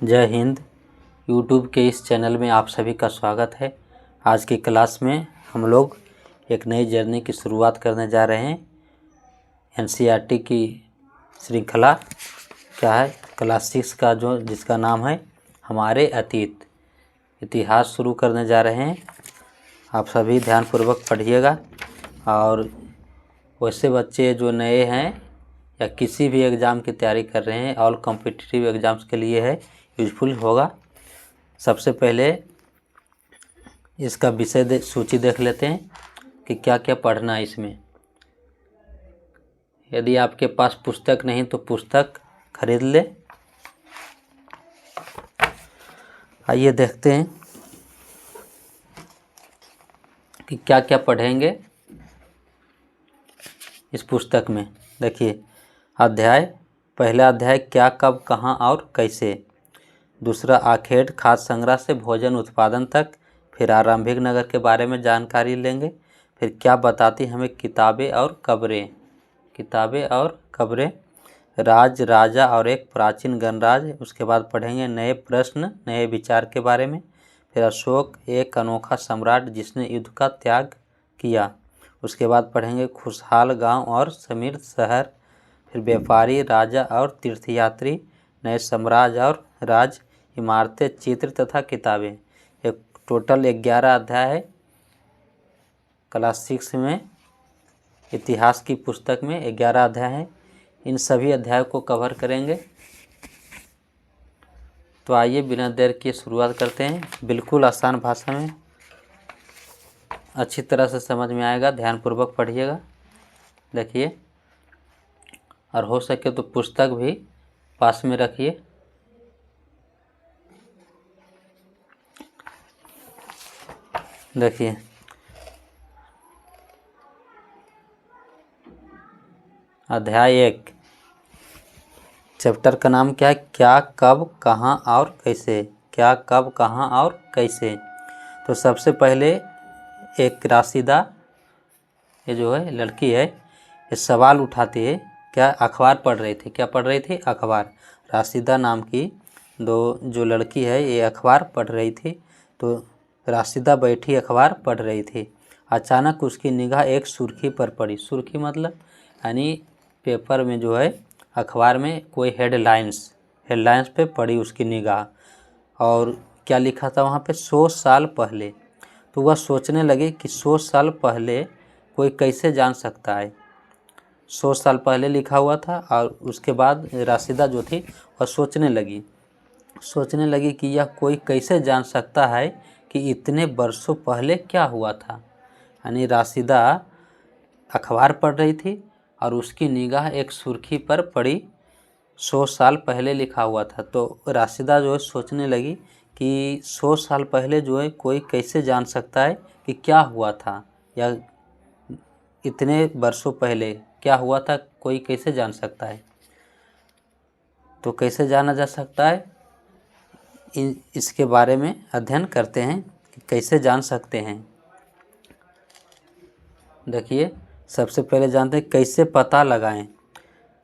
जय हिंद। यूट्यूब के इस चैनल में आप सभी का स्वागत है। आज की क्लास में हम लोग एक नई जर्नी की शुरुआत करने जा रहे हैं। एनसीईआरटी की श्रृंखला क्या है, क्लास 6 का जिसका नाम है हमारे अतीत, इतिहास शुरू करने जा रहे हैं। आप सभी ध्यानपूर्वक पढ़िएगा। और वैसे बच्चे जो नए हैं या किसी भी एग्ज़ाम की तैयारी कर रहे हैं, ऑल कॉम्पिटिटिव एग्ज़ाम्स के लिए है, यूजफुल होगा। सबसे पहले इसका विषय सूची देख लेते हैं कि क्या क्या पढ़ना है इसमें। यदि आपके पास पुस्तक नहीं तो पुस्तक खरीद ले। आइए देखते हैं कि क्या क्या पढ़ेंगे इस पुस्तक में। देखिए, पहला अध्याय क्या, कब, कहाँ और कैसे। दूसरा आखेट, खाद्य संग्रह से भोजन उत्पादन तक। फिर आरंभिक नगर के बारे में जानकारी लेंगे। फिर क्या बताती हमें किताबें और कब्रें। राज, राजा और एक प्राचीन गणराज्य। उसके बाद पढ़ेंगे नए प्रश्न, नए विचार के बारे में। फिर अशोक, एक अनोखा सम्राट जिसने युद्ध का त्याग किया। उसके बाद पढ़ेंगे खुशहाल गांव और समृद्ध शहर। फिर व्यापारी, राजा और तीर्थयात्री, नए साम्राज्य और राज, इमारतें, चित्र तथा किताबें। एक टोटल 11 अध्याय है। क्लास 6 में इतिहास की पुस्तक में 11 अध्याय हैं। इन सभी अध्यायों को कवर करेंगे। तो आइए बिना देर किए शुरुआत करते हैं। बिल्कुल आसान भाषा में अच्छी तरह से समझ में आएगा, ध्यानपूर्वक पढ़िएगा। देखिए, और हो सके तो पुस्तक भी पास में रखिए। देखिए, अध्याय 1, चैप्टर का नाम क्या है, क्या, कब, कहाँ और कैसे। क्या, कब, कहाँ और कैसे। तो सबसे पहले एक राशिदा, ये जो है लड़की है, ये सवाल उठाती है। क्या, अखबार पढ़ रही थी। क्या पढ़ रही थी? अखबार। राशिदा नाम की जो लड़की है, ये अखबार पढ़ रही थी। तो राशिदा बैठी अखबार पढ़ रही थी। अचानक उसकी निगाह एक सुर्खी पर पड़ी। सुर्खी मतलब यानी पेपर में जो है, अखबार में कोई हेडलाइंस पे पड़ी उसकी निगाह। और क्या लिखा था वहाँ पे? 100 साल पहले। तो वह सोचने लगी कि 100 साल पहले कोई कैसे जान सकता है। 100 साल पहले लिखा हुआ था। और उसके बाद राशिदा जो थी वह सोचने लगी कि यह कोई कैसे जान सकता है कि इतने वर्षों पहले क्या हुआ था। यानी राशिदा अखबार पढ़ रही थी और उसकी निगाह एक सुर्खी पर पड़ी, 100 साल पहले लिखा हुआ था। तो राशिदा जो है सोचने लगी कि 100 साल पहले जो है कोई कैसे जान सकता है कि क्या हुआ था, या इतने वर्षों पहले क्या हुआ था, कोई कैसे जान सकता है। तो कैसे जाना जा सकता है, इसके बारे में अध्ययन करते हैं कि कैसे जान सकते हैं। देखिए, सबसे पहले जानते हैं कैसे पता लगाएं।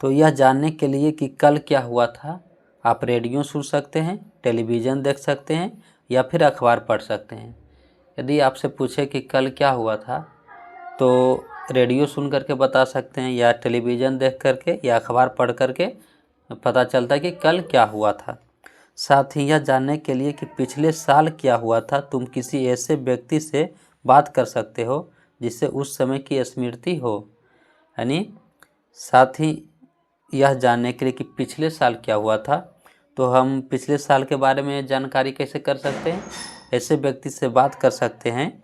तो यह जानने के लिए कि कल क्या हुआ था, आप रेडियो सुन सकते हैं, टेलीविज़न देख सकते हैं, या फिर अखबार पढ़ सकते हैं। यदि आपसे पूछे कि कल क्या हुआ था, तो रेडियो सुन करके बता सकते हैं, या टेलीविज़न देख करके, या अखबार पढ़ करके पता चलता है कि कल क्या हुआ था। साथ ही यह जानने के लिए कि पिछले साल क्या हुआ था, तुम किसी ऐसे व्यक्ति से बात कर सकते हो जिससे उस समय की स्मृति हो। यानी साथ ही यह जानने के लिए कि पिछले साल क्या हुआ था, तो हम पिछले साल के बारे में जानकारी कैसे कर सकते हैं? ऐसे व्यक्ति से बात कर सकते हैं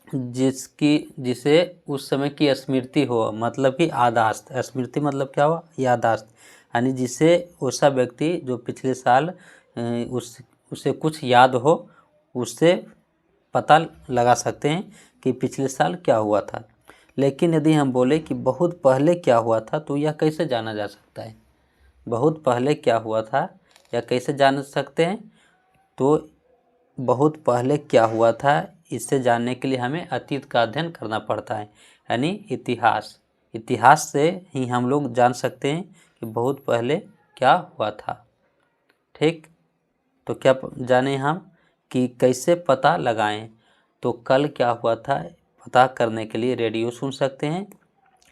जिसे उस समय की स्मृति हो, मतलब कि यादाश्त। स्मृति मतलब क्या हुआ? यादाश्त। यानी जिसे ऐसा व्यक्ति जो पिछले साल उसे कुछ याद हो, उससे पता लगा सकते हैं कि पिछले साल क्या हुआ था। लेकिन यदि हम बोले कि बहुत पहले क्या हुआ था, तो यह कैसे जाना जा सकता है? बहुत पहले क्या हुआ था या कैसे जान सकते हैं? तो बहुत पहले क्या हुआ था, इसे जानने के लिए हमें अतीत का अध्ययन करना पड़ता है, यानी इतिहास से ही हम लोग जान सकते हैं कि बहुत पहले क्या हुआ था। ठीक। तो क्या जाने हम कि कैसे पता लगाएं। तो कल क्या हुआ था पता करने के लिए रेडियो सुन सकते हैं,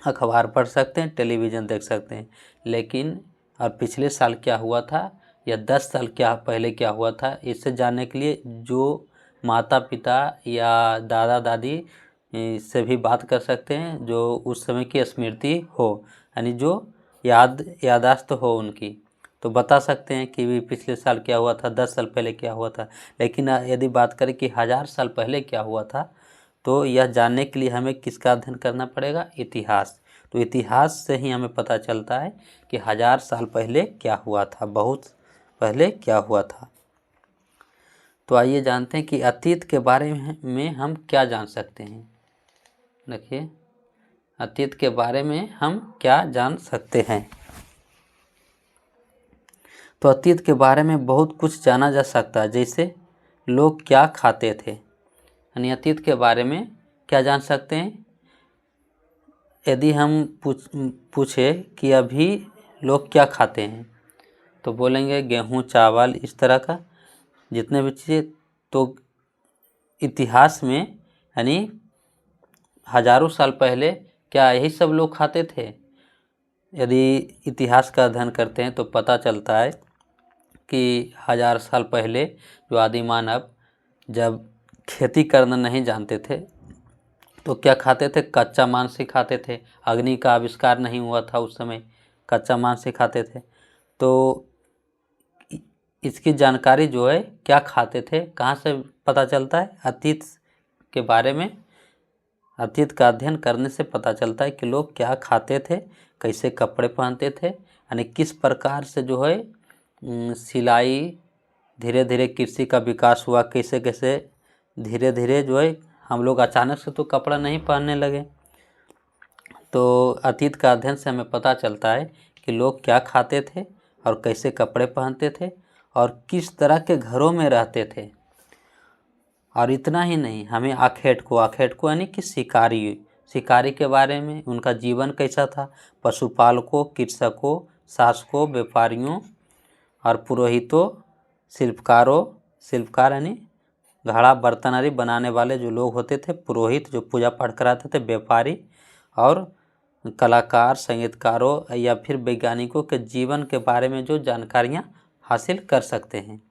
अखबार पढ़ सकते हैं, टेलीविज़न देख सकते हैं, लेकिन और पिछले साल क्या हुआ था या 10 साल क्या पहले क्या हुआ था, इससे जानने के लिए जो माता पिता या दादा दादी से भी बात कर सकते हैं, जो उस समय की स्मृति हो, यानी जो यादाश्त हो उनकी, तो बता सकते हैं कि भी पिछले साल क्या हुआ था, 10 साल पहले क्या हुआ था। लेकिन यदि बात करें कि 1000 साल पहले क्या हुआ था, तो यह जानने के लिए हमें किसका अध्ययन करना पड़ेगा, इतिहास। तो इतिहास से ही हमें पता चलता है कि 1000 साल पहले क्या हुआ था, बहुत पहले क्या हुआ था। तो आइए जानते हैं कि अतीत के बारे में हम क्या जान सकते हैं। देखिए, अतीत के बारे में हम क्या जान सकते हैं। तो अतीत के बारे में बहुत कुछ जाना जा सकता है, जैसे लोग क्या खाते थे, यानी अतीत के बारे में क्या जान सकते हैं। यदि हम पूछे कि अभी लोग क्या खाते हैं, तो बोलेंगे गेहूँ, चावल, इस तरह का जितने भी चीज़ें। तो इतिहास में यानी हजारों साल पहले क्या यही सब लोग खाते थे। यदि इतिहास का अध्ययन करते हैं तो पता चलता है कि 1000 साल पहले जो आदि मानव जब खेती करना नहीं जानते थे तो क्या खाते थे, कच्चा मांस ही खाते थे। अग्नि का आविष्कार नहीं हुआ था उस समय, कच्चा मांस ही खाते थे। तो इसकी जानकारी जो है क्या खाते थे, कहाँ से पता चलता है, अतीत के बारे में, अतीत का अध्ययन करने से पता चलता है कि लोग क्या खाते थे, कैसे कपड़े पहनते थे, यानी किस प्रकार से जो है सिलाई, धीरे धीरे कृषि का विकास हुआ, कैसे कैसे धीरे धीरे जो है हम लोग अचानक से तो कपड़ा नहीं पहनने लगे। तो अतीत का अध्ययन से हमें पता चलता है कि लोग क्या खाते थे और कैसे कपड़े पहनते थे और किस तरह के घरों में रहते थे। और इतना ही नहीं, हमें आखेटको यानी कि शिकारी के बारे में, उनका जीवन कैसा था, पशुपालकों, कृषकों, शासकों, व्यापारियों और पुरोहितों, शिल्पकार यानी घड़ा बर्तन आदि बनाने वाले जो लोग होते थे, पुरोहित जो पूजा पाठ कराते थे, व्यापारी और कलाकार, संगीतकारों या फिर वैज्ञानिकों के जीवन के बारे में जो जानकारियाँ हासिल कर सकते हैं।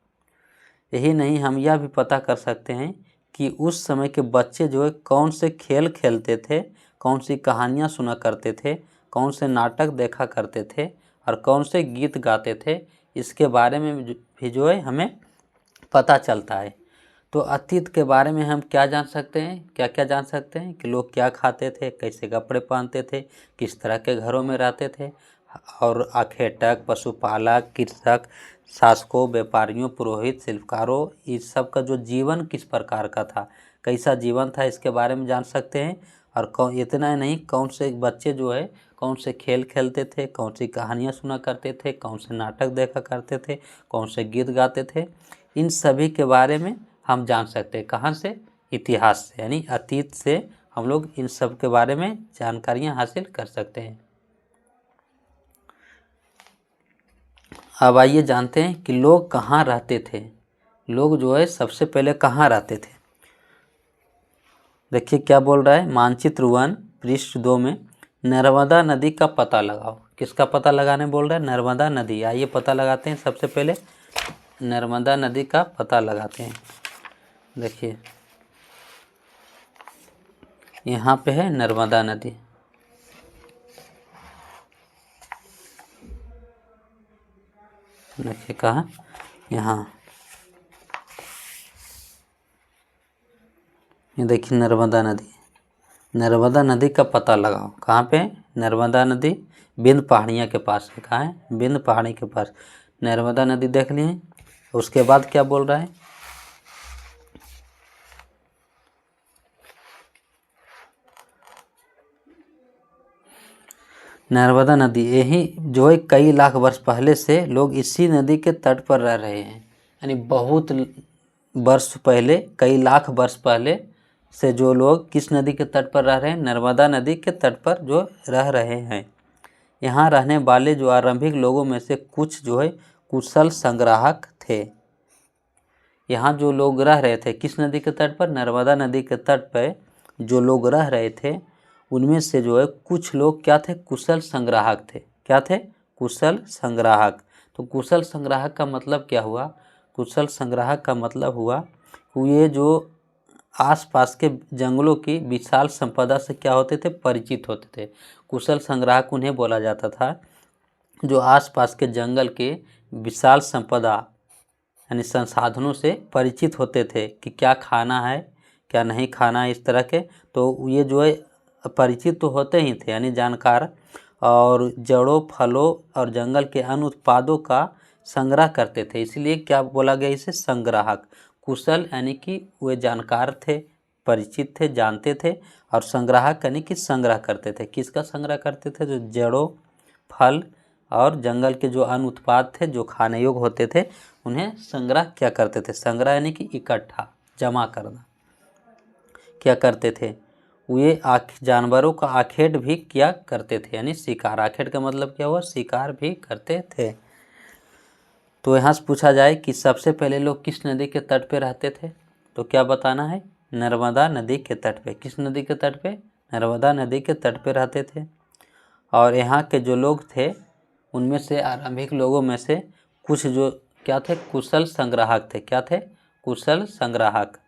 यही नहीं, हम यह भी पता कर सकते हैं कि उस समय के बच्चे जो है कौन से खेल खेलते थे, कौन सी कहानियाँ सुना करते थे, कौन से नाटक देखा करते थे और कौन से गीत गाते थे, इसके बारे में भी जो है हमें पता चलता है। तो अतीत के बारे में हम क्या जान सकते हैं, क्या क्या जान सकते हैं कि लोग क्या खाते थे, कैसे कपड़े पहनते थे, किस तरह के घरों में रहते थे और आखेटक, पशुपालक, कृषक, शासकों, व्यापारियों, पुरोहित, शिल्पकारों, इस सब का जो जीवन किस प्रकार का था, कैसा जीवन था, इसके बारे में जान सकते हैं। और इतना नहीं, कौन से बच्चे जो है कौन से खेल खेलते थे, कौन सी कहानियाँ सुना करते थे, कौन से नाटक देखा करते थे, कौन से गीत गाते थे, इन सभी के बारे में हम जान सकते हैं। कहाँ से, इतिहास से, यानी अतीत से हम लोग इन सब के बारे में जानकारियाँ हासिल कर सकते हैं। अब आइए जानते हैं कि लोग कहाँ रहते थे। लोग जो है सबसे पहले कहाँ रहते थे। देखिए क्या बोल रहा है, मानचित्र 1 पृष्ठ 2 में नर्मदा नदी का पता लगाओ। किसका पता लगाने बोल रहा है, नर्मदा नदी। आइए पता लगाते हैं, सबसे पहले नर्मदा नदी का पता लगाते हैं। देखिए यहाँ पे है नर्मदा नदी। देखिए कहाँ, यहाँ, ये देखिए नर्मदा नदी। नर्मदा नदी का पता लगाओ। कहाँ पे, नर्मदा नदी बिंद पहाड़ियाँ के पास है। कहाँ है, बिंद पहाड़ी के पास नर्मदा नदी देख लिए। उसके बाद क्या बोल रहा है, नर्मदा नदी, यही जो है कई लाख वर्ष पहले से लोग इसी नदी के तट पर रह रहे हैं। यानी बहुत वर्ष पहले, कई लाख वर्ष पहले से जो लोग किस नदी के तट पर रह रहे हैं, नर्मदा नदी के तट पर जो रह रहे हैं। यहाँ रहने वाले जो आरंभिक लोगों में से कुछ जो है कुशल संग्राहक थे। यहाँ जो लोग रह रहे थे किस नदी के तट पर, नर्मदा नदी के तट पर जो लोग रह रहे थे उनमें से जो है कुछ लोग क्या थे, कुशल संग्राहक थे। क्या थे, कुशल संग्राहक। तो कुशल संग्राहक का मतलब क्या हुआ, कुशल संग्राहक का मतलब हुआ कि ये जो आसपास के जंगलों की विशाल संपदा से क्या होते थे, परिचित होते थे। कुशल संग्राहक उन्हें बोला जाता था जो आसपास के जंगल के विशाल संपदा यानी संसाधनों से परिचित होते थे कि क्या खाना है क्या नहीं खाना है, इस तरह के। तो ये जो है परिचित तो होते ही थे यानी जानकार, और जड़ों फलों और जंगल के अन्य उत्पादों का संग्रह करते थे, इसलिए क्या बोला गया इसे, संग्राहक। कुशल यानी कि वे जानकार थे, परिचित थे, जानते थे, और संग्राहक यानी कि संग्रह करते थे। किसका संग्रह करते थे, जो जड़ों फल और जंगल के जो अन्य उत्पाद थे जो खाने योग्य होते थे उन्हें संग्रह क्या करते थे, संग्रह यानी कि इकट्ठा जमा करना क्या करते थे, वे जानवरों का आखेट भी किया करते थे यानी शिकार। आखेट का मतलब क्या हुआ, शिकार भी करते थे। तो यहाँ से पूछा जाए कि सबसे पहले लोग किस नदी के तट पे रहते थे, तो क्या बताना है, नर्मदा नदी के तट पे। किस नदी के तट पे, नर्मदा नदी के तट पे रहते थे। और यहाँ के जो लोग थे उनमें से आरंभिक लोगों में से कुछ जो क्या थे, कुशल संग्राहक थे। क्या थे, कुशल संग्राहक।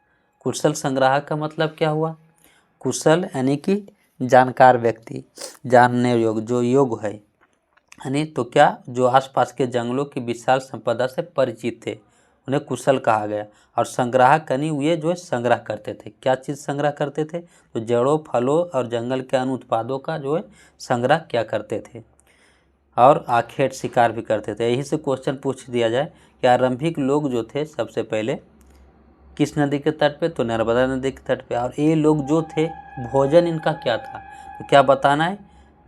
कुशल संग्राहक का मतलब क्या हुआ, कुशल यानी कि जानकार व्यक्ति, जानने योग्य, जो योग्य है यानी, तो क्या, जो आसपास के जंगलों की विशाल संपदा से परिचित थे उन्हें कुशल कहा गया। और संग्राहक यानी ये जो है संग्रह करते थे। क्या चीज़ संग्रह करते थे, तो जड़ों फलों और जंगल के अन्य उत्पादों का जो है संग्रह क्या करते थे, और आखेट शिकार भी करते थे। यही से क्वेश्चन पूछ दिया जाए कि आरंभिक लोग जो थे सबसे पहले किस नदी के तट पे, तो नर्मदा नदी के तट पे। और ये लोग जो थे भोजन इनका क्या था, तो क्या बताना है,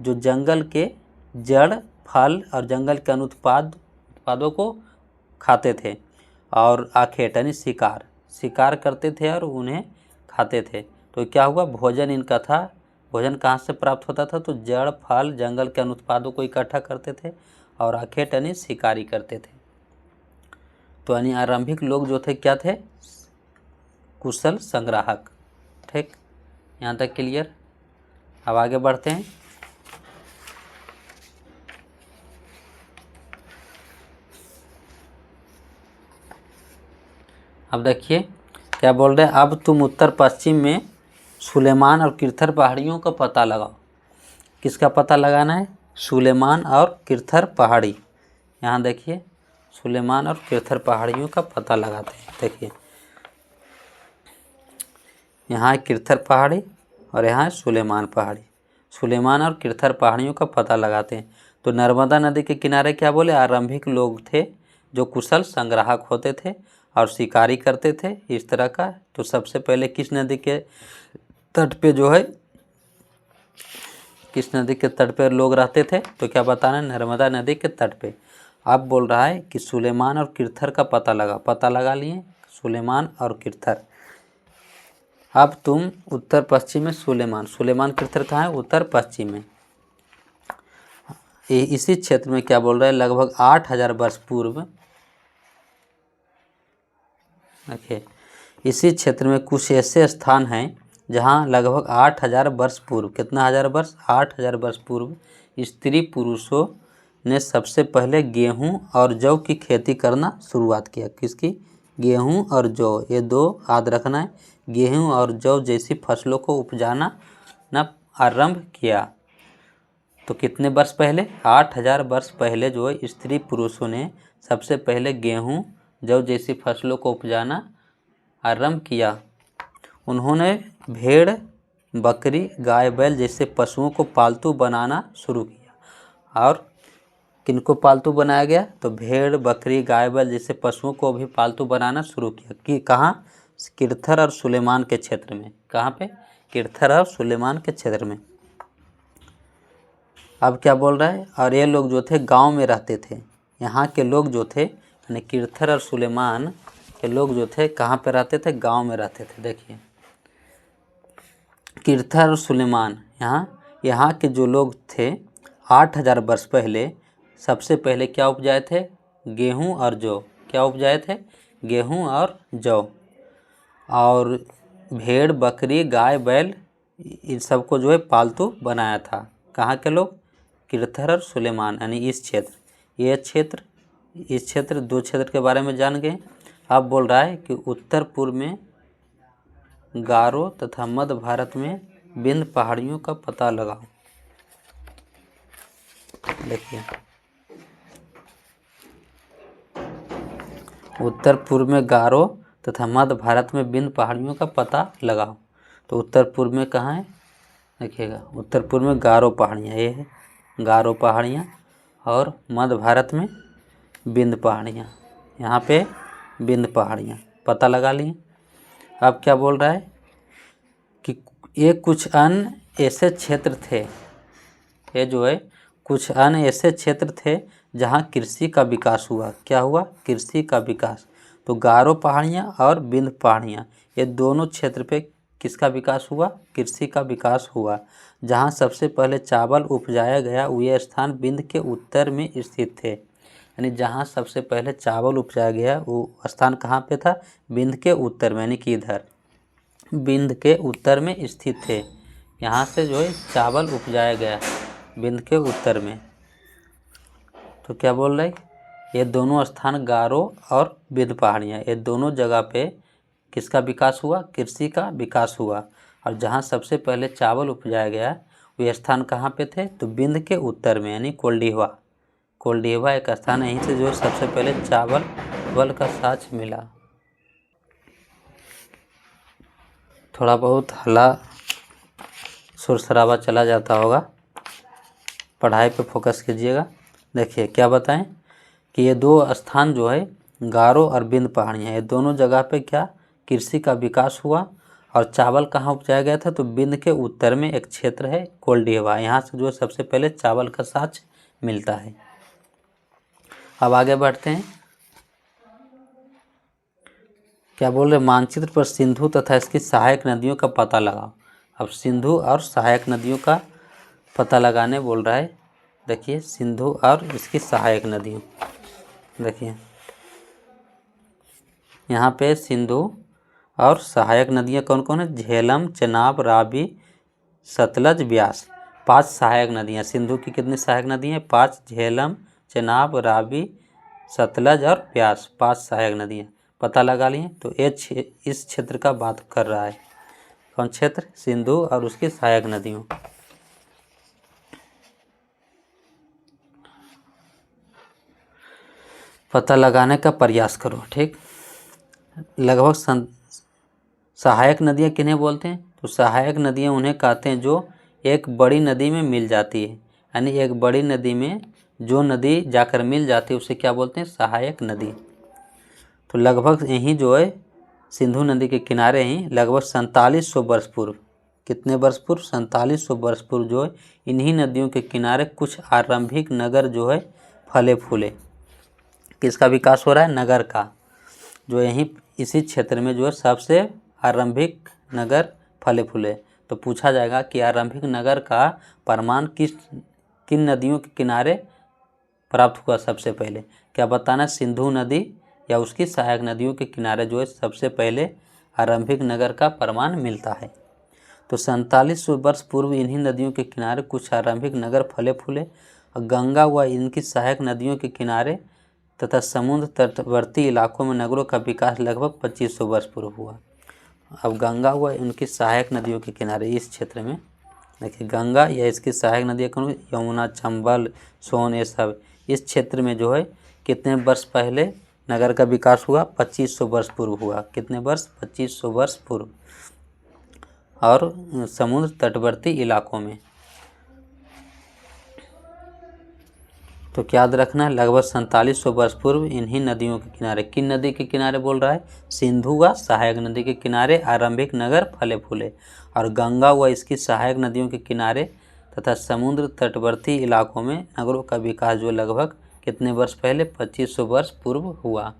जो जंगल के जड़ फल और जंगल के उत्पादों को खाते थे, और आखेट यानी शिकार करते थे और उन्हें खाते थे। तो क्या हुआ, भोजन इनका था। भोजन कहाँ से प्राप्त होता था, तो जड़ फल जंगल के उत्पादों को इकट्ठा करते थे, और आखेट यानी शिकारी करते थे। तो यानी आरंभिक लोग जो थे क्या थे, कुशल संग्राहक। ठीक, यहाँ तक क्लियर। अब आगे बढ़ते हैं। अब देखिए क्या बोल रहे हैं, अब तुम उत्तर पश्चिम में सुलेमान और किरथर पहाड़ियों का पता लगाओ। किसका पता लगाना है, सुलेमान और किरथर पहाड़ी। यहाँ देखिए सुलेमान और किरथर पहाड़ियों का पता लगाते हैं। देखिए यहाँ है किरथर पहाड़ी और यहाँ है सुलेमान पहाड़ी। सुलेमान और किरथर पहाड़ियों का पता लगाते हैं। तो नर्मदा नदी के किनारे क्या बोले, आरंभिक लोग थे जो कुशल संग्राहक होते थे और शिकारी करते थे इस तरह का। तो सबसे पहले किस नदी के तट पे जो है, किस नदी के तट पे लोग रहते थे, तो क्या बताना है, नर्मदा नदी के तट पे। अब बोल रहा है कि सुलेमान और किरथर का पता लगा लिए, सुलेमान और किरथर। अब तुम उत्तर पश्चिम में सुलेमान किरथर कहाँ है, उत्तर पश्चिम में। इसी क्षेत्र में क्या बोल रहा है, लगभग 8000 वर्ष पूर्व, देखिए इसी क्षेत्र में कुछ ऐसे स्थान हैं जहाँ लगभग 8000 वर्ष पूर्व, कितना हजार वर्ष, 8000 वर्ष पूर्व स्त्री पुरुषों ने सबसे पहले गेहूं और जौ की खेती करना शुरुआत किया। किसकी, गेहूं और जौ, ये दो याद रखना है। गेहूं और जौ जैसी फसलों को उपजाना न आरंभ किया। तो कितने वर्ष पहले, 8000 वर्ष पहले जो है स्त्री पुरुषों ने सबसे पहले गेहूं जौ जैसी फसलों को उपजाना आरंभ किया। उन्होंने भेड़ बकरी गाय बैल जैसे पशुओं को पालतू बनाना शुरू किया। और किनको पालतू बनाया गया, तो भेड़ बकरी गाय बैल जैसे पशुओं को भी पालतू बनाना शुरू किया। कि कहाँ, किरथर और सुलेमान के क्षेत्र में। कहाँ पे, किरथर और सुलेमान के क्षेत्र में। अब क्या बोल रहा है, और ये लोग जो थे गांव में रहते थे। यहाँ के लोग जो थे यानी किरथर और सुलेमान के लोग जो थे कहाँ पे रहते थे, गांव में रहते थे। देखिए किरथर और सुलेमान, यहाँ के जो लोग थे 8000 वर्ष पहले सबसे पहले क्या उपजाए थे, गेहूं और जौ। क्या उपजाए थे, गेहूँ और जौ, और भेड़ बकरी गाय बैल इन सबको जो है पालतू बनाया था। कहाँ के लोग? किरथर और सुलेमान, यानी इस क्षेत्र, ये क्षेत्र, इस क्षेत्र, दो क्षेत्र के बारे में जान गए। अब बोल रहा है कि उत्तर पूर्व में गारो तथा मध्य भारत में विंध्य पहाड़ियों का पता लगाओ। देखिए, उत्तर पूर्व में गारो तथा मध्य भारत में विंध्य पहाड़ियों का पता लगाओ। तो उत्तर पूर्व में कहाँ है? देखिएगा, उत्तर पूर्व में गारो पहाड़ियाँ, ये है गारो पहाड़ियाँ, और मध्य भारत में विंध्य पहाड़ियाँ, यहाँ पे विंध्य पहाड़ियाँ पता लगा लिए। अब क्या बोल रहा है कि ये कुछ अन्य ऐसे क्षेत्र थे, ये जो है कुछ अन्य ऐसे क्षेत्र थे जहाँ कृषि का विकास हुआ। क्या हुआ? कृषि का विकास। तो गारो पहाड़ियाँ और विंध्य पहाड़ियाँ, ये दोनों क्षेत्र पे किसका विकास हुआ? कृषि का विकास हुआ। जहाँ सबसे पहले चावल उपजाया गया वे स्थान विंध्य के उत्तर में स्थित थे। यानी जहाँ सबसे पहले चावल उपजाया गया वो स्थान कहाँ पे था? विंध्य के उत्तर में, यानी कि इधर विंध्य के उत्तर में स्थित थे। यहाँ से जो है चावल उपजाया गया विंध्य के उत्तर में। तो क्या बोल रहे? ये दोनों स्थान गारो और विंध्य पहाड़ियाँ, ये दोनों जगह पे किसका विकास हुआ? कृषि का विकास हुआ। और जहाँ सबसे पहले चावल उपजाया गया वे स्थान कहाँ पे थे? तो विंध्य के उत्तर में, यानी कोल्डिहवा। कोल्डिहवा एक स्थान है, यहीं से जो सबसे पहले चावल का साक्ष मिला। थोड़ा बहुत हल्ला शोर शराबा चला जाता होगा, पढ़ाई पे फोकस कीजिएगा। देखिए क्या बताएं कि ये दो स्थान जो है गारो और विंध्य पहाड़ियाँ, ये दोनों जगह पे क्या कृषि का विकास हुआ। और चावल कहाँ उपजाया गया था? तो विंध्य के उत्तर में एक क्षेत्र है कोल्डिहवा, यहाँ से जो सबसे पहले चावल का साक्ष मिलता है। अब आगे बढ़ते हैं। क्या बोल रहे? मानचित्र पर सिंधु तथा इसकी सहायक नदियों का पता लगाओ। अब सिंधु और सहायक नदियों का पता लगाने बोल रहा है। देखिए, सिंधु और इसकी सहायक नदियों, देखिए यहाँ पे सिंधु और सहायक नदियाँ कौन कौन है? झेलम, चेनाब, रावी, सतलज, ब्यास। 5 सहायक नदियाँ। सिंधु की कितनी सहायक नदियाँ? 5। झेलम, चेनाब, रावी, सतलज और ब्यास, 5 सहायक नदियाँ पता लगा लिए। तो ये इस क्षेत्र का बात कर रहा है। कौन क्षेत्र? सिंधु और उसकी सहायक नदियों। पता लगाने का प्रयास करो, ठीक। लगभग सहायक नदियाँ किन्हें बोलते हैं? तो सहायक नदियाँ उन्हें कहते हैं जो एक बड़ी नदी में मिल जाती है। यानी एक बड़ी नदी में जो नदी जाकर मिल जाती है उसे क्या बोलते हैं? सहायक नदी। तो लगभग यहीं जो है सिंधु नदी के किनारे ही लगभग 4700 वर्ष पूर्व, कितने वर्ष पूर्व? 4700 वर्ष पूर्व जो है इन्हीं नदियों के किनारे कुछ आरंभिक नगर जो है फले फूले। किसका विकास हो रहा है? नगर का। जो यहीं इसी क्षेत्र में जो है सबसे आरंभिक नगर फले फूले। तो पूछा जाएगा कि आरंभिक नगर का प्रमाण किन नदियों के किनारे प्राप्त हुआ सबसे पहले? क्या बताना? सिंधु नदी या उसकी सहायक नदियों के किनारे जो है सबसे पहले आरंभिक नगर का प्रमाण मिलता है। तो 4700 वर्ष पूर्व इन्हीं नदियों के किनारे कुछ आरंभिक नगर फले फूले। गंगा व इनकी सहायक नदियों के किनारे तथा समुद्र तटवर्ती इलाकों में नगरों का विकास लगभग 2500 वर्ष पूर्व हुआ। अब गंगा व इनकी सहायक नदियों के किनारे इस क्षेत्र में देखिए, गंगा या इसकी सहायक नदियाँ कौन? यमुना, चंबल, सोन, ये सब इस क्षेत्र में जो है कितने वर्ष पहले नगर का विकास हुआ? 2500 वर्ष पूर्व हुआ। कितने वर्ष? 2500 वर्ष पूर्व। और समुद्र तटवर्ती इलाकों में तो क्या याद रखना है? लगभग 4700 वर्ष पूर्व इन्हीं नदियों के किनारे, किन नदी के किनारे बोल रहा है? सिंधु व सहायक नदी के किनारे आरंभिक नगर फले फूले। और गंगा व इसकी सहायक नदियों के किनारे तथा समुद्र तटवर्ती इलाकों में नगरों का विकास जो लगभग कितने वर्ष पहले? 2500 वर्ष पूर्व हुआ।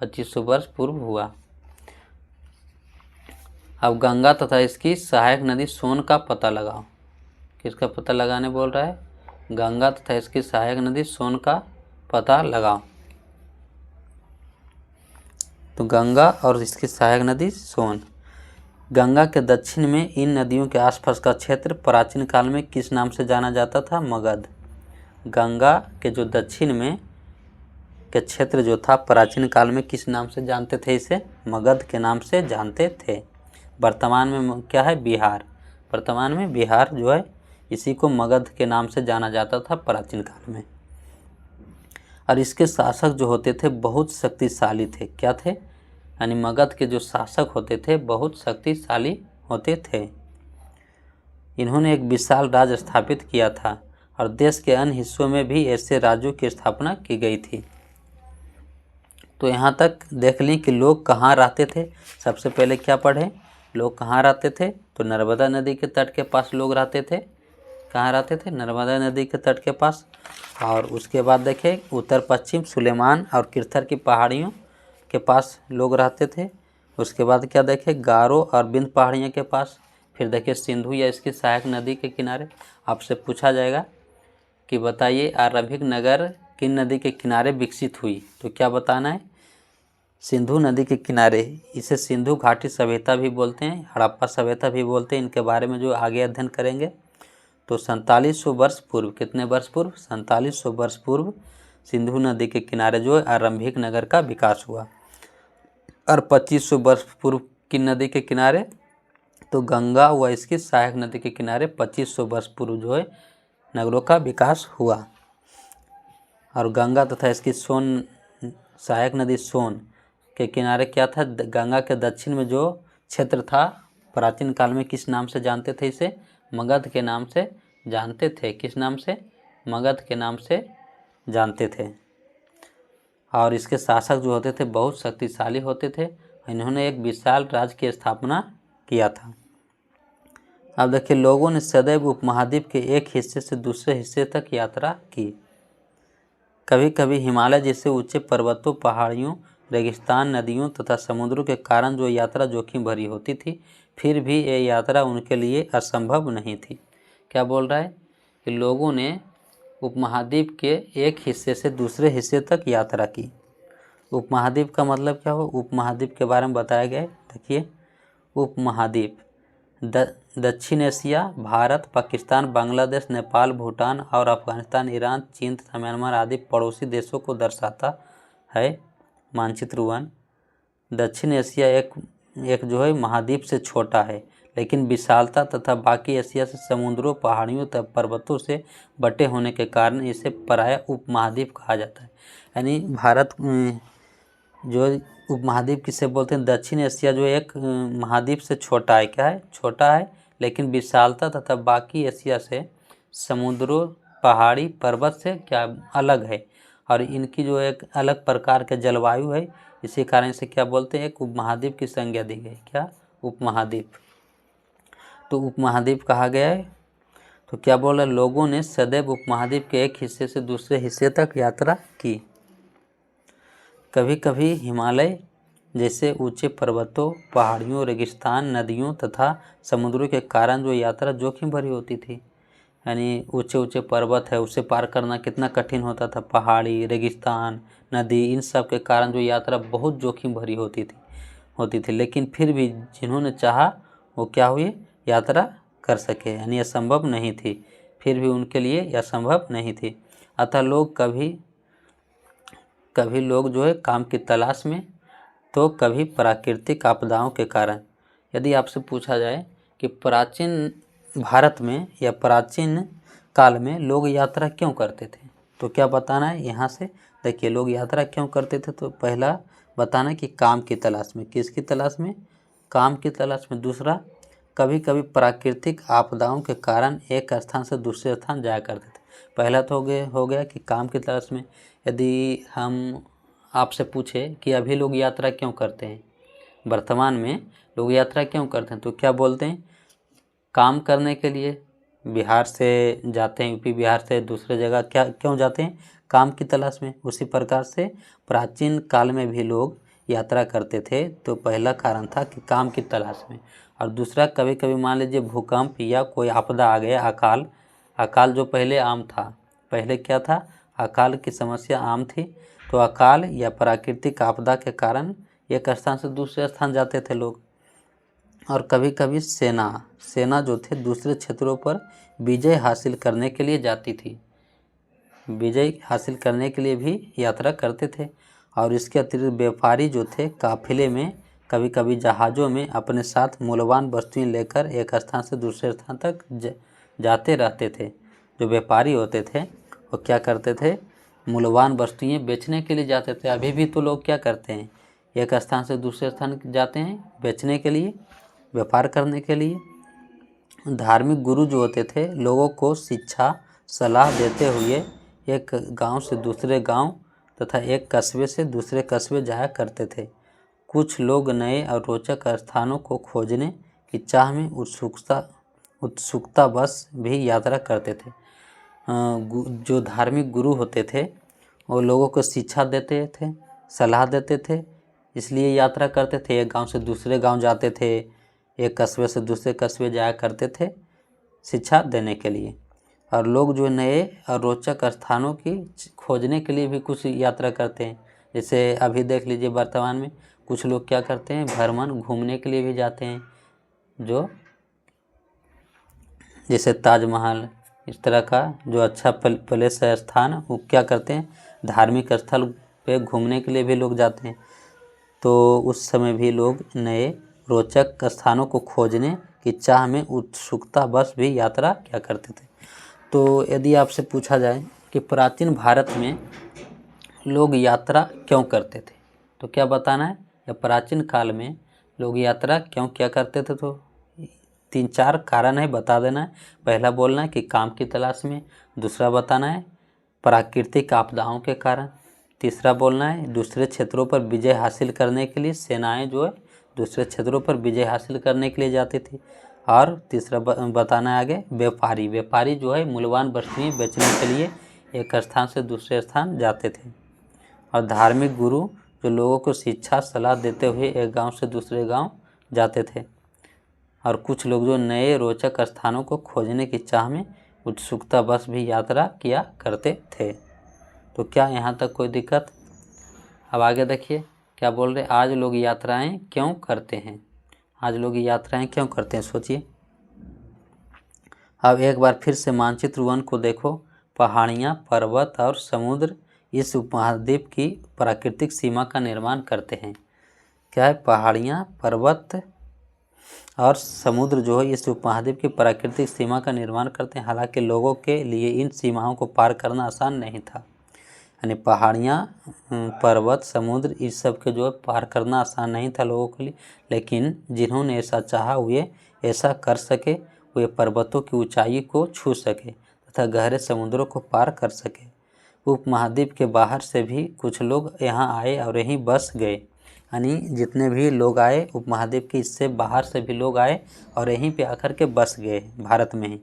2500 वर्ष पूर्व हुआ। अब गंगा तथा इसकी सहायक नदी सोन का पता लगाओ। किसका पता लगाने बोल रहा है? गंगा तथा इसकी सहायक नदी सोन का पता लगाओ। तो गंगा और इसकी सहायक नदी सोन। गंगा के दक्षिण में इन नदियों के आसपास का क्षेत्र प्राचीन काल में किस नाम से जाना जाता था? मगध। गंगा के जो दक्षिण में के क्षेत्र जो था प्राचीन काल में किस नाम से जानते थे इसे? मगध के नाम से जानते थे। वर्तमान में क्या है? बिहार। वर्तमान में बिहार जो है इसी को मगध के नाम से जाना जाता था प्राचीन काल में। और इसके शासक जो होते थे बहुत शक्तिशाली थे। क्या थे? यानी मगध के जो शासक होते थे बहुत शक्तिशाली होते थे। इन्होंने एक विशाल राज्य स्थापित किया था और देश के अन्य हिस्सों में भी ऐसे राज्यों की स्थापना की गई थी। तो यहाँ तक देख लें कि लोग कहाँ रहते थे। सबसे पहले क्या पढ़े? लोग कहाँ रहते थे? तो नर्मदा नदी के तट के पास लोग रहते थे। कहाँ रहते थे? नर्मदा नदी के तट के पास। और उसके बाद देखें उत्तर पश्चिम सुलेमान और किरथर की पहाड़ियों के पास लोग रहते थे। उसके बाद क्या देखें? गारो और बिंद पहाड़ियों के पास। फिर देखिए सिंधु या इसकी सहायक नदी के किनारे। आपसे पूछा जाएगा कि बताइए आरंभिक नगर किन नदी के किनारे विकसित हुई? तो क्या बताना है? सिंधु नदी के किनारे। इसे सिंधु घाटी सभ्यता भी बोलते हैं, हड़प्पा सभ्यता भी बोलते हैं। इनके बारे में जो आगे अध्ययन करेंगे। तो 4700 वर्ष पूर्व, कितने वर्ष पूर्व? 4700 वर्ष पूर्व सिंधु नदी के किनारे जो है आरंभिक नगर का विकास हुआ। और 2500 वर्ष पूर्व किन नदी के किनारे? तो गंगा व इसकी सहायक नदी के किनारे 2500 वर्ष पूर्व जो है नगरों का विकास हुआ। और गंगा तथा इसकी सोन सहायक नदी सोन के किनारे क्या था? गंगा के दक्षिण में जो क्षेत्र था प्राचीन काल में किस नाम से जानते थे इसे? मगध के नाम से जानते थे। किस नाम से? मगध के नाम से जानते थे। और इसके शासक जो होते थे बहुत शक्तिशाली होते थे। इन्होंने एक विशाल राज्य की स्थापना किया था। अब देखिए लोगों ने सदैव उपमहाद्वीप के एक हिस्से से दूसरे हिस्से तक यात्रा की। कभी कभी हिमालय जैसे ऊंचे पर्वतों, पहाड़ियों, रेगिस्तान, नदियों तथा समुद्रों के कारण जो यात्रा जोखिम भरी होती थी, फिर भी ये यात्रा उनके लिए असंभव नहीं थी। क्या बोल रहा है? कि लोगों ने उपमहाद्वीप के एक हिस्से से दूसरे हिस्से तक यात्रा की। उपमहाद्वीप का मतलब क्या हो? उपमहाद्वीप के बारे में बताया गया है। देखिए उपमहाद्वीप दक्षिण एशिया, भारत, पाकिस्तान, बांग्लादेश, नेपाल, भूटान और अफगानिस्तान, ईरान, चीन तथा म्यांमार आदि पड़ोसी देशों को दर्शाता है। मानचित्र 1। दक्षिण एशिया एक जो है महाद्वीप से छोटा है, लेकिन विशालता तथा बाकी एशिया से समुद्रों, पहाड़ियों तथा पर्वतों से बटे होने के कारण इसे प्रायः उपमहाद्वीप कहा जाता है। यानी भारत जो उपमहाद्वीप किसे बोलते हैं? दक्षिण एशिया जो एक महाद्वीप से छोटा है। क्या है? छोटा है, लेकिन विशालता तथा बाकी एशिया से समुद्रों, पहाड़ी, पर्वत से क्या अलग है। और इनकी जो एक अलग प्रकार के जलवायु है, इसी कारण से क्या बोलते हैं? एक उपमहाद्वीप की संज्ञा दी गई। क्या? उपमहाद्वीप। तो उपमहाद्वीप कहा गया है। तो क्या बोल रहे? लोगों ने सदैव उपमहाद्वीप के एक हिस्से से दूसरे हिस्से तक यात्रा की। कभी कभी हिमालय जैसे ऊंचे पर्वतों, पहाड़ियों, रेगिस्तान, नदियों तथा समुद्रों के कारण जो यात्रा जोखिम भरी होती थी। यानी ऊंचे ऊंचे पर्वत है, उसे पार करना कितना कठिन होता था। पहाड़ी, रेगिस्तान, नदी, इन सब के कारण जो यात्रा बहुत जोखिम भरी होती थी। लेकिन फिर भी जिन्होंने चाहा वो क्या हुए? यात्रा कर सके। यानी असंभव नहीं थी, फिर भी उनके लिए यह संभव नहीं थी। अतः लोग कभी लोग जो है काम की तलाश में, तो कभी प्राकृतिक आपदाओं के कारण। यदि आपसे पूछा जाए कि प्राचीन भारत में या प्राचीन काल में लोग यात्रा क्यों करते थे, तो क्या बताना है यहाँ से? देखिए लोग यात्रा क्यों करते थे, तो पहला बताना कि काम की तलाश में। किसकी तलाश में? काम की तलाश में। दूसरा, कभी कभी प्राकृतिक आपदाओं के कारण एक स्थान से दूसरे स्थान जाया करते थे। पहला तो हो गया कि काम की तलाश में। यदि हम आपसे पूछे कि अभी लोग यात्रा क्यों करते हैं, वर्तमान में लोग यात्रा क्यों करते हैं, तो क्या बोलते हैं? काम करने के लिए बिहार से जाते हैं, यूपी बिहार से दूसरे जगह क्या क्यों जाते हैं? काम की तलाश में। उसी प्रकार से प्राचीन काल में भी लोग यात्रा करते थे, तो पहला कारण था कि काम की तलाश में। और दूसरा, कभी कभी मान लीजिए भूकंप या कोई आपदा आ गया, अकाल जो पहले आम था। पहले क्या था? अकाल की समस्या आम थी। तो अकाल या प्राकृतिक आपदा के कारण एक स्थान से दूसरे स्थान जाते थे लोग। और कभी कभी सेना जो थे दूसरे क्षेत्रों पर विजय हासिल करने के लिए जाती थी, विजय हासिल करने के लिए भी यात्रा करते थे। और इसके अतिरिक्त व्यापारी जो थे काफिले में कभी कभी जहाज़ों में अपने साथ मूल्यवान वस्तुएं लेकर एक स्थान से दूसरे स्थान तक जाते रहते थे। जो व्यापारी होते थे वो क्या करते थे, मूल्यवान वस्तुएं बेचने के लिए जाते थे। अभी भी तो लोग क्या करते हैं, एक स्थान से दूसरे स्थान जाते हैं बेचने के लिए, व्यापार करने के लिए। धार्मिक गुरु जो होते थे लोगों को शिक्षा सलाह देते हुए एक गांव से दूसरे गांव तथा एक कस्बे से दूसरे कस्बे जाया करते थे। कुछ लोग नए और रोचक स्थानों को खोजने की चाह में उत्सुकता बस भी यात्रा करते थे। जो धार्मिक गुरु होते थे वो लोगों को शिक्षा देते थे, सलाह देते थे, इसलिए यात्रा करते थे। एक गांव से दूसरे गांव जाते थे, एक कस्बे से दूसरे कस्बे जाया करते थे शिक्षा देने के लिए। और लोग जो नए और रोचक स्थानों की खोजने के लिए भी कुछ यात्रा करते हैं। जैसे अभी देख लीजिए वर्तमान में कुछ लोग क्या करते हैं, भ्रमण घूमने के लिए भी जाते हैं। जो जैसे ताजमहल इस तरह का जो अच्छा प्लेस है, स्थान, वो क्या करते हैं, धार्मिक स्थल पे घूमने के लिए भी लोग जाते हैं। तो उस समय भी लोग नए रोचक स्थानों को खोजने की चाह में उत्सुकता बस भी यात्रा क्या करते थे। तो यदि आपसे पूछा जाए कि प्राचीन भारत में लोग यात्रा क्यों करते थे, तो क्या बताना है, या प्राचीन काल में लोग यात्रा क्यों क्या करते थे, तो 3-4 कारण है, बता देना है। पहला बोलना है कि काम की तलाश में, दूसरा बताना है प्राकृतिक आपदाओं के कारण, तीसरा बोलना है दूसरे क्षेत्रों पर विजय हासिल करने के लिए सेनाएं जो है दूसरे क्षेत्रों पर विजय हासिल करने के लिए जाती थी, और तीसरा बताना है आगे व्यापारी जो है मूल्यवान वस्तुएं बेचने के लिए एक स्थान से दूसरे स्थान जाते थे। और धार्मिक गुरु जो लोगों को शिक्षा सलाह देते हुए एक गांव से दूसरे गांव जाते थे। और कुछ लोग जो नए रोचक स्थानों को खोजने की चाह में उत्सुकता बस भी यात्रा किया करते थे। तो क्या यहाँ तक कोई दिक्कत? अब आगे देखिए क्या बोल रहे, आज लोग यात्राएं क्यों करते हैं, आज लोग यात्राएं क्यों करते हैं, सोचिए। अब एक बार फिर से मानचित्र 1 को देखो। पहाड़ियाँ, पर्वत और समुद्र इस उपमहाद्वीप की प्राकृतिक सीमा का निर्माण करते हैं। क्या है, पहाड़ियाँ, पर्वत और समुद्र जो है इस उपमहाद्वीप की प्राकृतिक सीमा का निर्माण करते हैं। हालांकि लोगों के लिए इन सीमाओं को पार करना आसान नहीं था, यानी पहाड़ियाँ, पर्वत, समुद्र इस सब के जो है पार करना आसान नहीं था लोगों के लिए। लेकिन जिन्होंने ऐसा चाहा वे ऐसा कर सके, वे पर्वतों की ऊंचाई को छू सके तथा गहरे समुद्रों को पार कर सके। उपमहाद्वीप के बाहर से भी कुछ लोग यहाँ आए और यहीं बस गए, यानी जितने भी लोग आए उपमहाद्वीप के इससे बाहर से भी लोग आए और यहीं पे आकर के बस गए भारत में ही।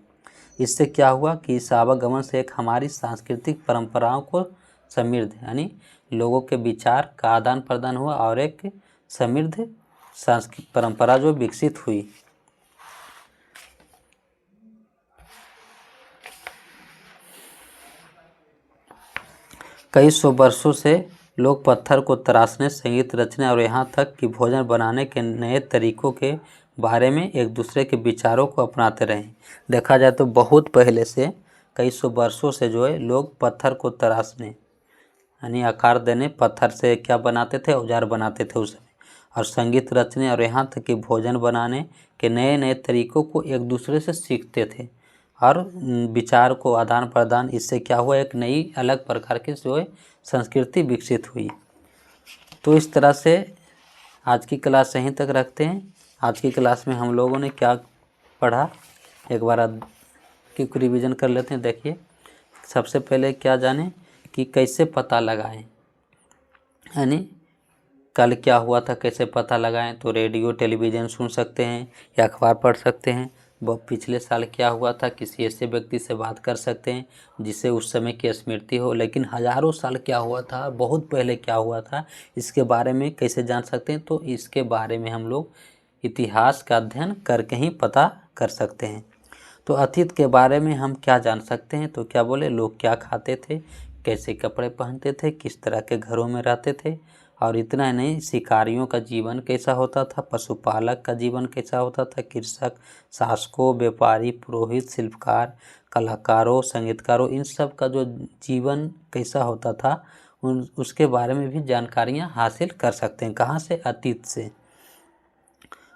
इससे क्या हुआ कि इस आवागमन से एक हमारी सांस्कृतिक परंपराओं को समृद्ध, यानी लोगों के विचार का आदान प्रदान हुआ और एक समृद्ध सांस्कृतिक परंपरा जो विकसित हुई। कई सौ वर्षों से लोग पत्थर को तराशने, संगीत रचने और यहाँ तक कि भोजन बनाने के नए तरीकों के बारे में एक दूसरे के विचारों को अपनाते रहे। देखा जाए तो बहुत पहले से कई सौ वर्षों से जो है लोग पत्थर को तराशने यानी आकार देने, पत्थर से क्या बनाते थे, औजार बनाते थे उस समय, और संगीत रचने और यहाँ तक कि भोजन बनाने के नए नए तरीकों को एक दूसरे से सीखते थे और विचार को आदान प्रदान। इससे क्या हुआ, एक नई अलग प्रकार की जो है संस्कृति विकसित हुई। तो इस तरह से आज की क्लास यहीं तक रखते हैं। आज की क्लास में हम लोगों ने क्या पढ़ा, एक बार क्विक रिवीजन कर लेते हैं। देखिए, सबसे पहले क्या जाने कि कैसे पता लगाएं, यानी कल क्या हुआ था कैसे पता लगाएं। तो रेडियो टेलीविज़न सुन सकते हैं या अखबार पढ़ सकते हैं। वह पिछले साल क्या हुआ था किसी ऐसे व्यक्ति से बात कर सकते हैं जिसे उस समय की स्मृति हो। लेकिन हज़ारों साल क्या हुआ था, बहुत पहले क्या हुआ था, इसके बारे में कैसे जान सकते हैं, तो इसके बारे में हम लोग इतिहास का अध्ययन करके ही पता कर सकते हैं। तो अतीत के बारे में हम क्या जान सकते हैं, तो क्या बोले, लोग क्या खाते थे, कैसे कपड़े पहनते थे, किस तरह के घरों में रहते थे और इतना ही नहीं, शिकारियों का जीवन कैसा होता था, पशुपालक का जीवन कैसा होता था, कृषक, शासकों, व्यापारी, पुरोहित, शिल्पकार, कलाकारों, संगीतकारों, इन सब का जो जीवन कैसा होता था उसके बारे में भी जानकारियाँ हासिल कर सकते हैं। कहाँ से? अतीत से।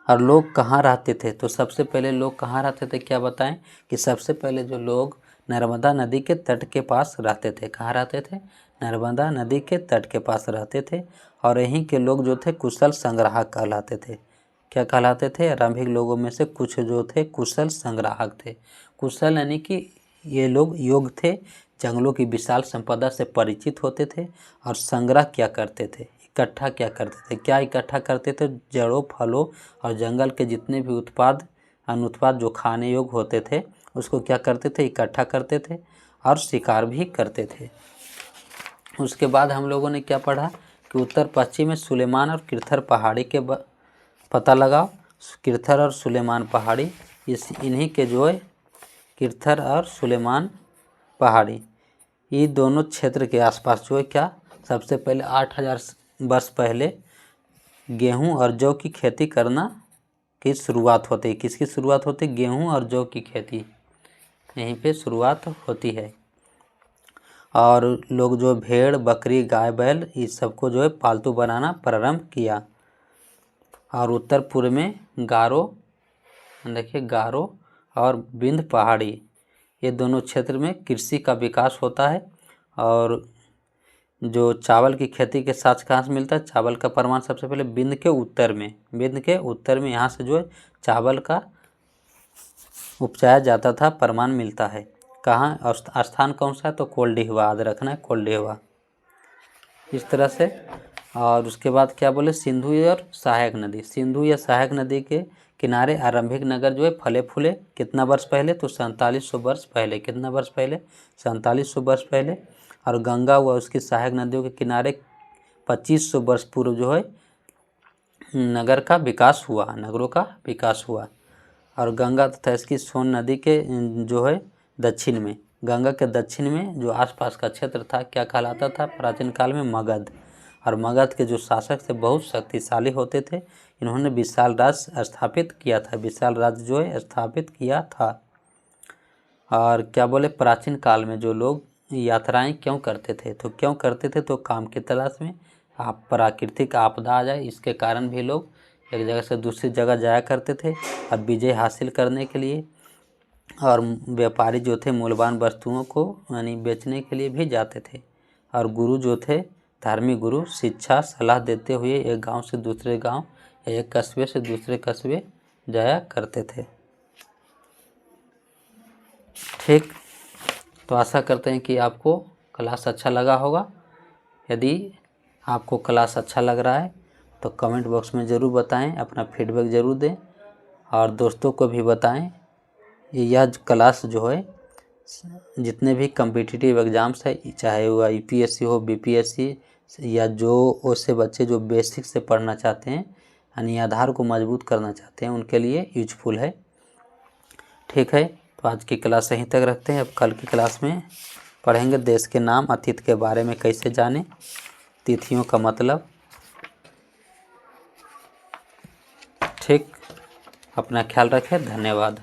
और लोग कहाँ रहते थे? तो सबसे पहले लोग कहाँ रहते थे, क्या बताएं कि सबसे पहले जो लोग नर्मदा नदी के तट के पास रहते थे। कहाँ रहते थे? नर्मदा नदी के तट के पास रहते थे। और यहीं के लोग जो थे कुशल संग्राहक कहलाते थे। क्या कहलाते थे? आरंभिक लोगों में से कुछ जो थे कुशल संग्राहक थे। कुशल यानी कि ये लोग योग्य थे, जंगलों की विशाल संपदा से परिचित होते थे और संग्रह क्या करते थे, इकट्ठा क्या करते थे। क्या इकट्ठा करते थे? जड़ों, फलों और जंगल के जितने भी उत्पाद, अनुत्पाद जो खाने योग्य होते थे उसको क्या करते थे? इकट्ठा करते थे और शिकार भी करते थे। उसके बाद हम लोगों ने क्या पढ़ा कि उत्तर पश्चिम में सुलेमान और किरथर पहाड़ी के पता लगाओ। किरथर और सुलेमान पहाड़ी, इन्हीं के जो है किरथर और सुलेमान पहाड़ी, ये दोनों क्षेत्र के आसपास जो है क्या, सबसे पहले 8000 वर्ष पहले गेहूं और जौ की खेती करना की शुरुआत होती है। किसकी शुरुआत होती है? गेहूं और जौ की खेती, यहीं पे शुरुआत होती है। और लोग जो भेड़, बकरी, गाय, बैल इस सबको जो है पालतू बनाना प्रारंभ किया। और उत्तर पूर्व में गारो, देखिए गारो और विंध्य पहाड़ी, ये दोनों क्षेत्र में कृषि का विकास होता है। और जो चावल की खेती के साथ कहाँ से मिलता है? चावल का प्रमाण सबसे पहले विंध्य के उत्तर में, विंध्य के उत्तर में यहाँ से जो है चावल का उपजाया जाता था, प्रमाण मिलता है। कहाँ? और स्थान कौन सा है? तो कोल्डिहवा, याद रखना है कोल्डिहवा, इस तरह से। और उसके बाद क्या बोले? सिंधु और सहायक नदी, सिंधु या सहायक नदी के किनारे आरंभिक नगर जो है फले फूले। कितना वर्ष पहले? तो 4700 वर्ष पहले। कितना वर्ष पहले? 4700 वर्ष पहले। और गंगा व उसकी सहायक नदियों के किनारे 2500 वर्ष पूर्व जो है नगर का विकास हुआ, नगरों का विकास हुआ। और गंगा तथा इसकी सोन नदी के जो है दक्षिण में, गंगा के दक्षिण में जो आसपास का क्षेत्र था क्या कहलाता था प्राचीन काल में? मगध। और मगध के जो शासक थे बहुत शक्तिशाली होते थे, इन्होंने विशाल राज्य स्थापित किया था, विशाल राज्य जो है स्थापित किया था। और क्या बोले? प्राचीन काल में जो लोग यात्राएं क्यों करते थे? तो क्यों करते थे? तो काम की तलाश में, आप प्राकृतिक आपदा आ जाए इसके कारण भी लोग एक जगह से दूसरी जगह जाया करते थे और विजय हासिल करने के लिए। और व्यापारी जो थे मूल्यवान वस्तुओं को यानी बेचने के लिए भी जाते थे। और गुरु जो थे, धार्मिक गुरु, शिक्षा सलाह देते हुए एक गांव से दूसरे गांव या एक कस्बे से दूसरे कस्बे जाया करते थे। ठीक, तो आशा करते हैं कि आपको क्लास अच्छा लगा होगा। यदि आपको क्लास अच्छा लग रहा है तो कमेंट बॉक्स में ज़रूर बताएं, अपना फीडबैक ज़रूर दें और दोस्तों को भी बताएं। यह क्लास जो है जितने भी कम्पिटिटिव एग्ज़ाम्स है, चाहे वो यूपीएससी हो, बीपीएससी, या जो उससे बच्चे जो बेसिक से पढ़ना चाहते हैं यानी आधार को मजबूत करना चाहते हैं उनके लिए यूजफुल है। ठीक है, तो आज की क्लास यहीं तक रखते हैं। अब कल की क्लास में पढ़ेंगे देश के नाम, अतीत के बारे में कैसे जानें, तिथियों का मतलब। ठीक, अपना ख्याल रखें, धन्यवाद।